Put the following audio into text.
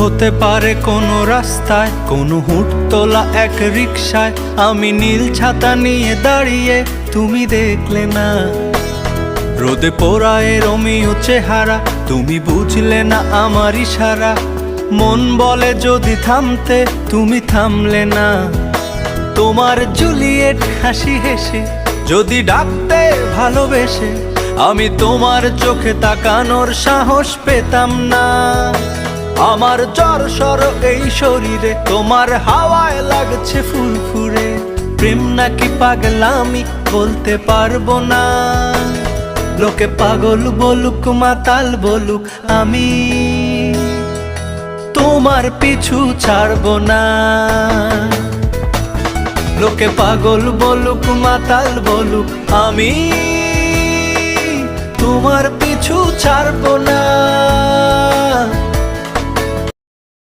হতে পারে কোনো রাস্তায়, কোনো হুটতোলা এক রিকশায় আমি নীল ছাতা নিয়ে দাঁড়িয়ে, তুমি দেখলে না। রোদে পোড়ায় রোমিও চেহারা, তুমি বুঝলে না আমার ইশারা। মন বলে যদি থামতে, তুমি থামলে না। তোমার জুলিয়েট হাসি হেসে যদি ডাকতে ভালোবেসে, আমি তোমার চোখে তাকানোর সাহস পেতাম না। আমার জ্বর এই শরীরে, তোমার হাওয়ায় লাগছে ফুরফুরে। প্রেম নাকি পাগলামি বলতে পারবো না। লোকে পাগল বলুক মাতাল বলুক, আমি তোমার পিছু ছাড়বো না। লোকে পাগল বলুক মাতাল বলুক, আমি তোমার পিছু ছাড়বো না।